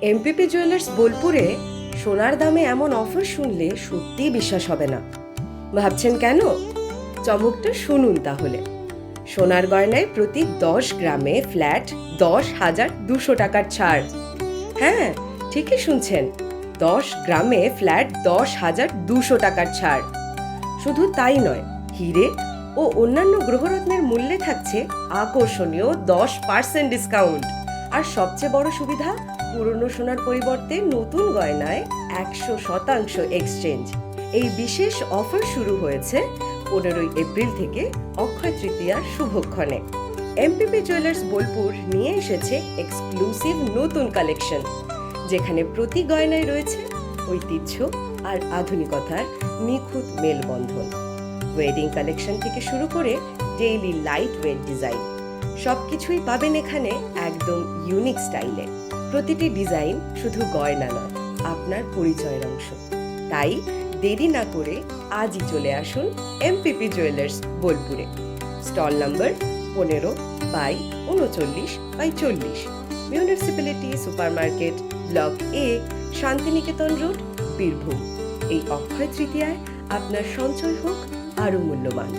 MPP jewellers বোলপুরে সোনার দামে এমন অফার শুনলে সত্যিই বিশ্বাস হবে না। ভাবছেন কেন? চমকটা শুনুন তাহলে। সোনার গয়নায় প্রতি 10 গ্রামে ফ্ল্যাট 10,200 টাকার ছাড়। হ্যাঁ, ঠিকই শুনছেন, 10 গ্রামে ফ্ল্যাট 10,200 টাকার ছাড়। শুধু তাই নয়, হিরে ও অন্যান্য গ্রহরত্নের মূল্যে থাকছে আকর্ষণীয় 10% ডিসকাউন্ট। আর সবচেয়ে বড় সুবিধা, পুরনো সোনার পরিবর্তে নতুন গয়নায় 100% এক্সচেঞ্জ। এই বিশেষ অফার শুরু হয়েছে 15 এপ্রিল থেকে অক্ষয় তৃতীয়ার শুভক্ষণে। এমপিপি জুয়েলার্স বোলপুর নিয়ে এসেছে এক্সক্লুসিভ নতুন কালেকশন, যেখানে প্রতি গয়নায় রয়েছে ঐতিহ্য আর আধুনিকতার নিখুঁত মেলবন্ধন। ওয়েডিং কালেকশন থেকে শুরু করে ডেইলি লাইট ওয়েট ডিজাইন, সবকিছুই পাবেন এখানে একদম ইউনিক স্টাইলে। প্রতিটি ডিজাইন শুধু গয়না নয়, আপনার পরিচয়ের অংশ। তাই দেরি না করে আজই চলে আসুন এমপিপি জুয়েলার্স বোলপুরে। Stall number 15/39/40, municipality supermarket, block A, Santiniketan road, Birbhum. এই অক্ষয় তৃতীয়ায় আপনার সঞ্চয় হোক আরও মূল্যবান।